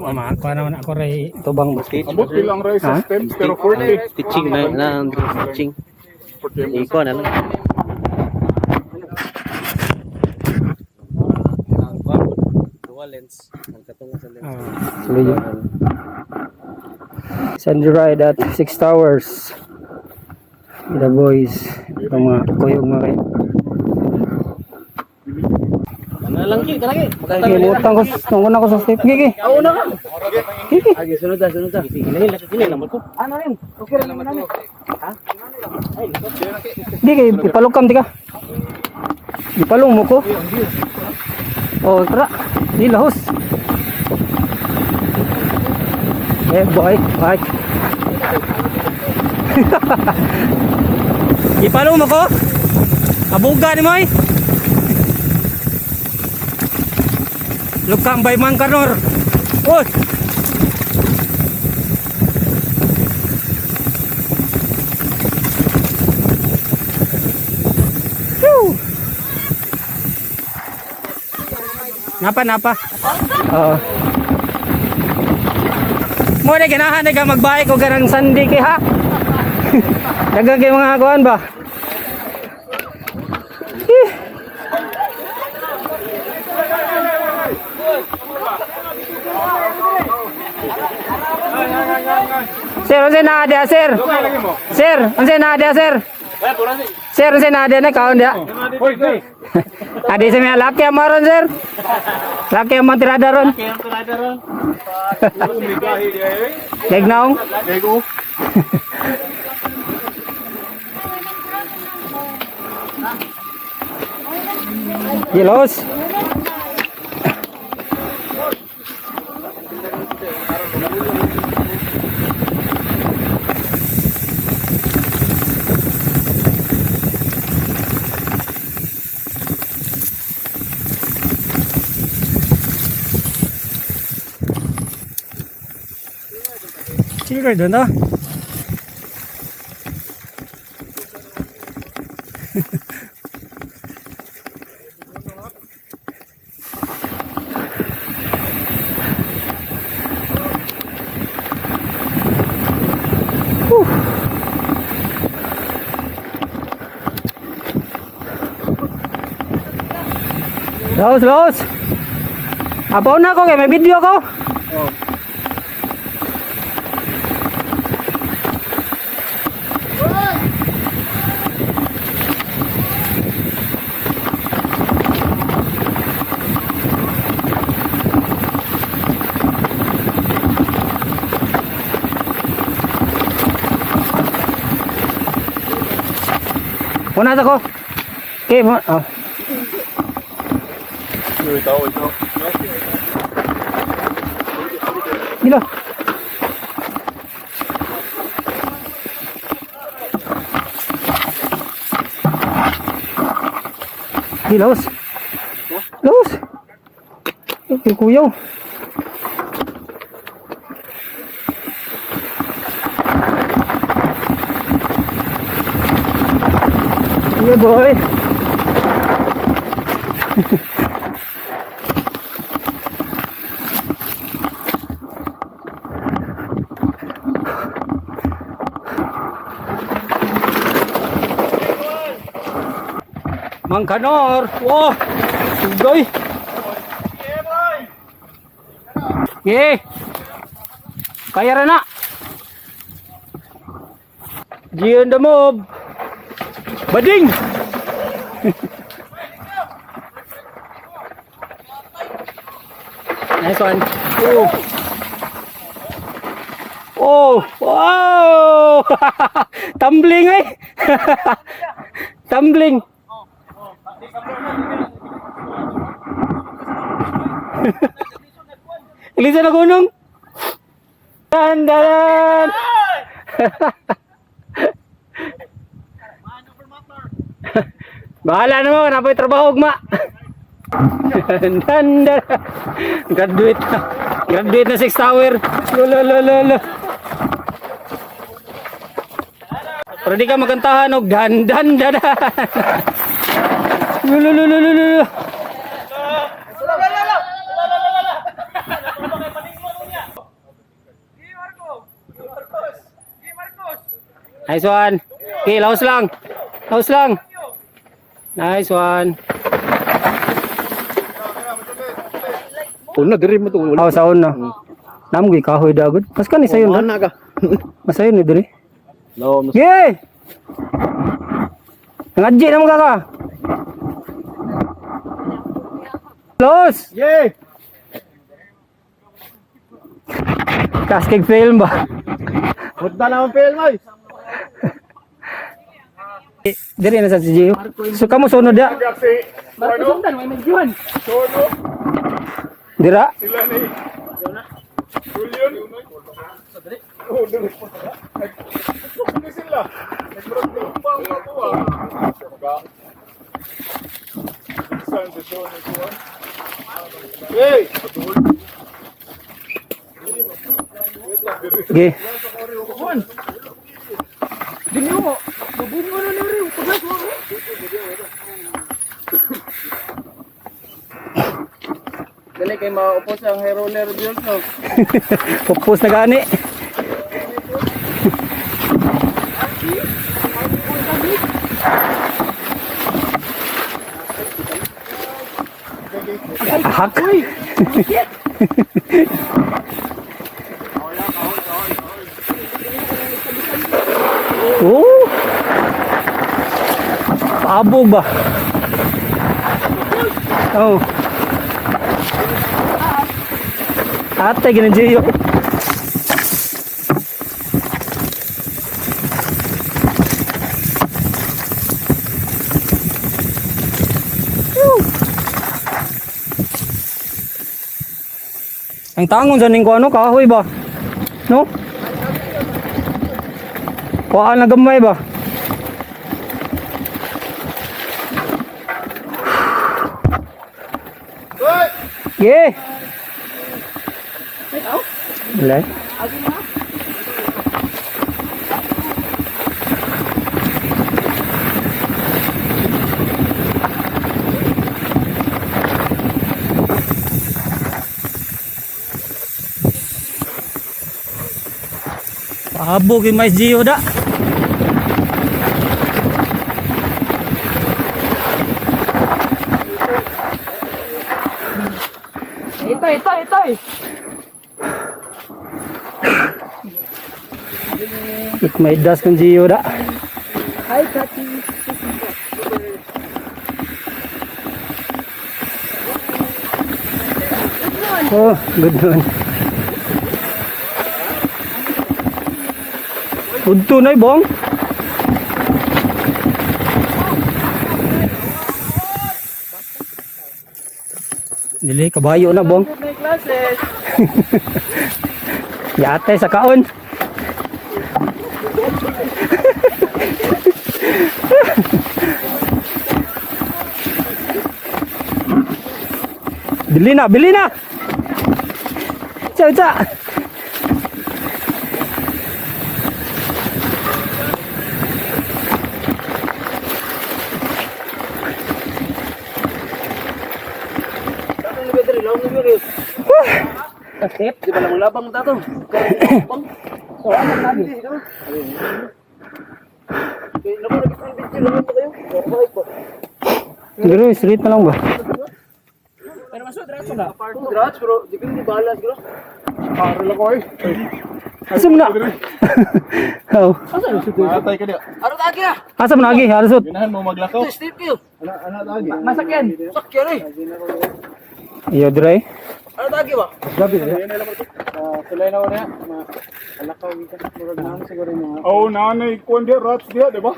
Kuha naman ako rin tubang basket. Abot bilang rice system, pero 40. Stitching na stitching. Iko na lang. Dual lens. Ang katong sa lens. Sand ride at 6 Towers. The boys. Itong mga kuyog mga kayo. Ano lang ki, talagi. Mutang ko, nunguna ko sa step. Gigi. Oo na ka. Gigi. Agi sunod ta. Sige lang ko. Ano rin? Okay lang naman. Ha? Gigi, ipalukam tika. Ipalong mo ko. Oh, tara. Di lahos. Boy. Ipalong mo ko. Abuga ni mo eh. Lukang bay mangkanor. Oy. Napa. Oo. Mo na ganahan na ka magbayad ko ganang sandi kay ha. Dagang kay mga kuan ba? Sir, unsa na dia, sir? Sir, unsa na dia, sir? Sir, unsa na dia na kaon dia? Adi sa mga laki amaron, sir. Laki ang tirada ron. Legnaong? Lego. Gilos. Sige kayo doon, Los. Apaw na ako kay may video ko. Una ako. Okay, oh. Ito. Gila. Los. Okay, kuyaw. Yeah, boy. Mangkanor. Wah. Sugoy. Ye. Kaya ra na. Gion the mob. Bading. Nice one. Oh, wow. Tumbling eh. Tumbling. Ilisan na gunung. Dan. Bahala na mo, napoy trabaho ugma. Dan. Graduate na 6 Tower. Lolo. Pero di ka magantahan og dan. Lolo. Nice one. Okay, laos lang. Laos lang. Nice one. Una diri mo to. Aw sa una. Namo gi kahoy dagod. Mas kani sayon na. Ana ka. Masayon ni diri. No, mas Ye! Ngadji na mo kaka. Los! Yay! Casking film ba? Punta na ang film ay. Diri na sa si Gio. So kamo sunod ya. Kasi, ano? Sono, Dira. sila ni Julian. Oh, dali. Ano sila? Nagmurag-lumpang ako Saan si Sono ito? Hey! Ge. Dali kay maupo sa hero nervyos no. Pupus na gani. Hak. Oh. Abog ba? Oh. Ate gina Gio. Ang tangon sa ning ko ano kahoy ba? No? Kuhaan na gamay ba? Ye. Wala. Abog yung mais Gio da. Ito. Ik may das kong Gio da. Ay, kati. Oh, good one. Udto na bong. Dili kabayo na bong. May classes. Yate sa kaon. Bili na. Cha. Step, di ba lang labang tato? Labang. So, ano nabi? Okay, naku, nag-isang video lang ito kayo. Okay po. Siguro straight na lang ba? Pero masuk diretso na. Diretso, pero di ko hindi bahala siguro. Para lang ko eh. Asam na. Oh. Matay ka niya. Ano tagi na? Asam na lagi, halusot. Ginahan mo maglakaw. Step kayo. Ano lagi? Masakyan. Sakyan eh. Iyo dre. Ano tagi ba? Kulay na wala. Alakaw kita. Murag siguro mga. Oh, nanay kuan dia rats dia, di ba?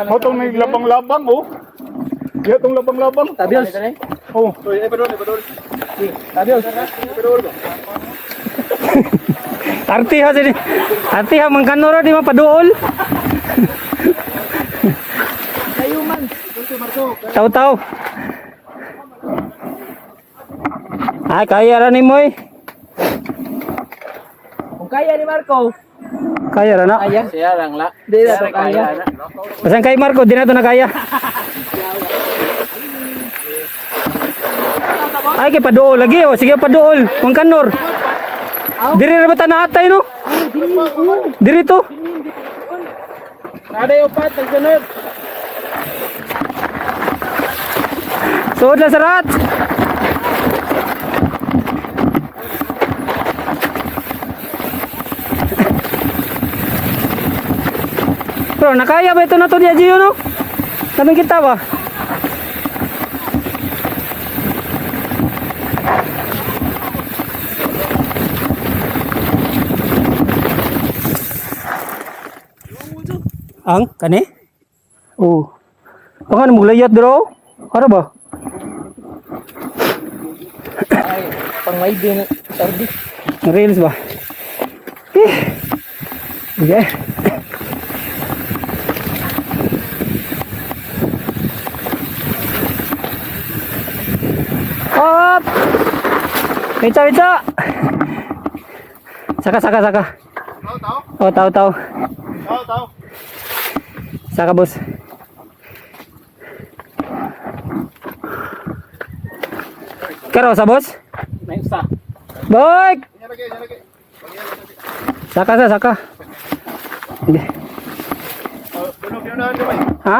Hotong may labang-labang oh. Dia tong labang-labang. Tabios. Oh. Tabios. Tabios. Artiha sini. Artiha mangkanora di mapaduol. Kayuman. Tahu-tahu. Ay, kaya ra ni Moy. Kung kaya ni Marco. Kaya ra na. Kaya. Siya lang la. Di na to kaya. Basan kay Marco, di na to na kaya. Ay, kay paduol lagi oh. Sige paduol. Mangkanor. Diri ra ba ta naatay no? Diri to. Ada yung upat, nagsunod. Suod lang sa rat. Bro, nakaya ba ito na to niya, Gio, no? Sabi kita ba? Ang? Kani? Oo. Pangan mo layat, bro? Ano ba? Ay, pangay din. Sardi. Reels ba? Okay. Up! Pizza, pizza! Saka, saka, saka. Oh, tao, tao. Saka, boss. Karo sa boss? May isa. Boy! Saka sa, saka. Hindi. Ha?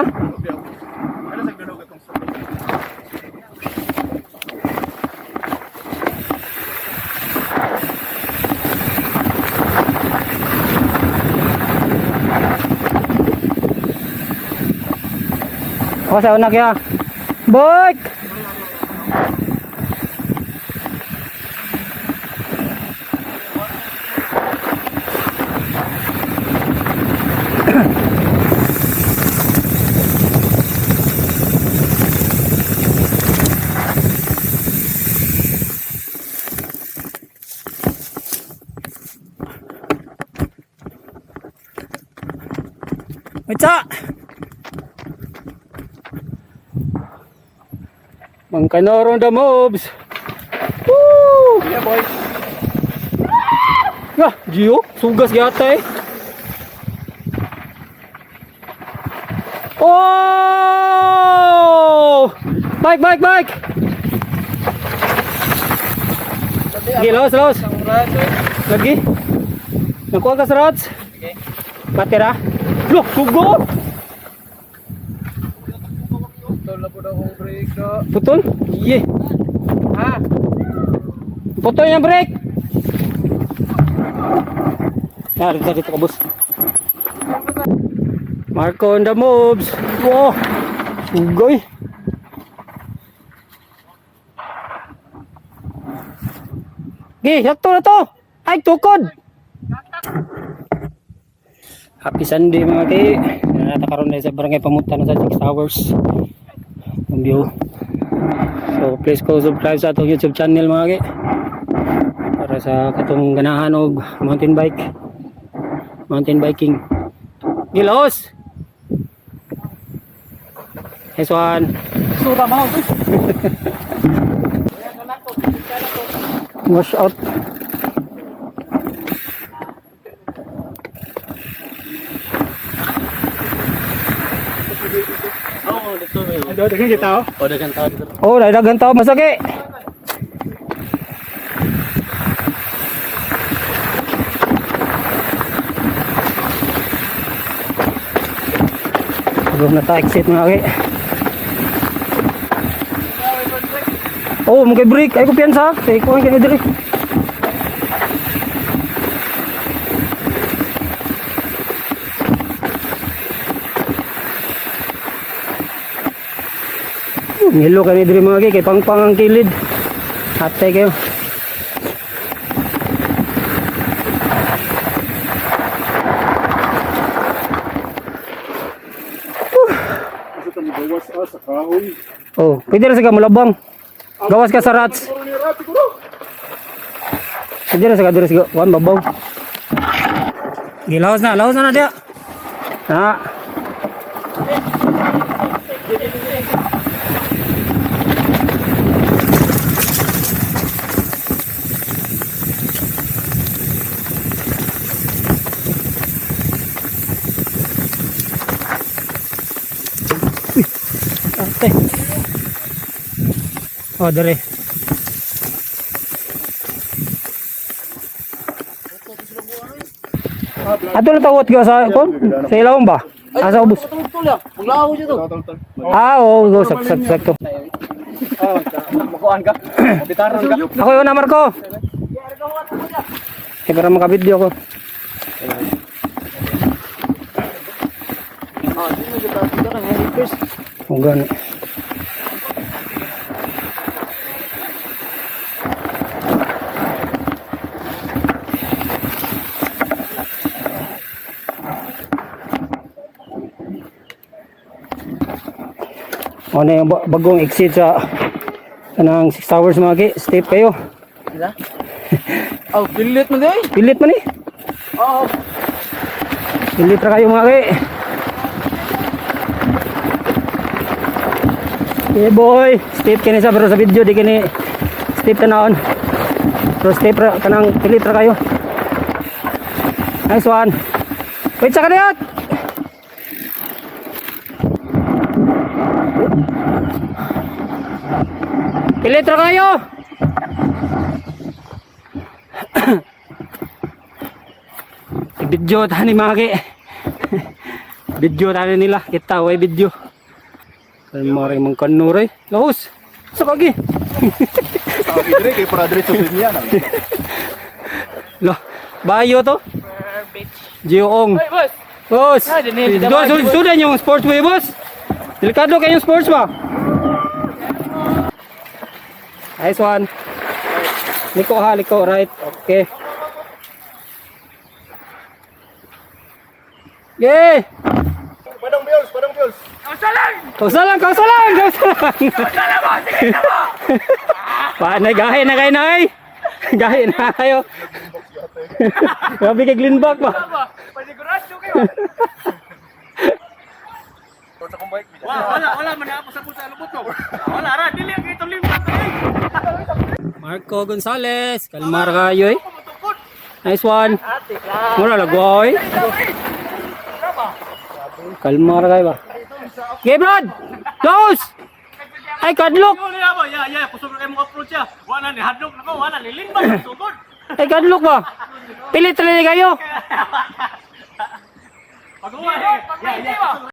Ako sa unak ya. Boy! Pizza! Mangkanoro the moves. Woo! Yeah, boy. Ah, Gio, sugas yata eh. Oh! Bike, bike, bike! Lagi, lawas, lawas. Lagi. Nakuha ka sa rods. Okay. Patira. Look, sugo! Tol na po na akong break na. Putol? Iye. Ha? Putol yung brake. Ah, dito ka boss. Marco on the moves. Wow. Ugoy. Gi, sakto na to. Ay, tukod. Happy Sunday mga ki. Natakaroon na sa barangay Pamutan sa 6 hours. Ang view. So please go subscribe sa atong YouTube channel mga ki. Para sa katong ganahan og mountain biking. Gilos. Nice one. Sura mo. Wash out. Dagan kita oh. O, dagang tao dito. Oh, dagan tao masaki. Belum na ta exit mga ki. Oh, mungkin break. Ay ko piyansa. Say ko ang kini diri. Hilo ka ni diri mga ki kay pangpang ang kilid. Hatay kayo. Asa ta magawas sa kahoy. Oh, pwede na sa mulabang. Gawas ka sa rats. Puro ni rat siguro. Pwede na sa kadiri sigo. Wan babaw. Gilawas na dia. Ha. Ate. Oh, dere. Ato na tawat ka sa kon? Sa ilawom ba? Asa ubos? Tul ya. Maglaho siya to. Ah, oo, go, sakto. Makuan ka. Bitaran ka. Ako yun na, Marco. Eh, para makabidyo ko. Sino kita kan helpers. O, gani. O na yung bagong exit sa kanang 6 hours mga ki. Step kayo. Ila? Oh, pilit mo day. Pilit man eh. Oh. Pilit ra kayo mga ki. Yeah boy. Step kini sa pero sa video di kini step tanawon. Pero step ra kanang pilit ra kayo. Nice one. Wait sa kaniyot. Pilit ra kayo. Video tani mga ki. Video tani nila kita way video. Kalmari mong kanuray. Lahos. Sa kagi. Sabi dire kay para dire sa linya na. Lah, bayo to. Jiong. Hey, boss. Boss. Ah, dinil, Sudan yung sports way, boss. Delikado kayo yung sports ba? Nice one. Liko ha, liko, right. Okay. Okay. Padang bills. Kausalang. Paano, gahe na kayo na eh. Gahe na kayo. Grabe kay Glenbach ba? Panigurado kayo. Wala man ako sa pusa lubot ko. Wala ra dili ang ito limbat. Marco Gonzales, kalmar kayo eh. Nice one. Mura lagwa eh. Kalmar kayo ba? Okay, Brad! Close! Ay, kadlok! Ya, kusog kayo mo approach ya. Wala ni hadlok nako, wala ni limbat sugod. Ay, kadlok ba? Pilit talaga kayo. Pag-uwi. Ya.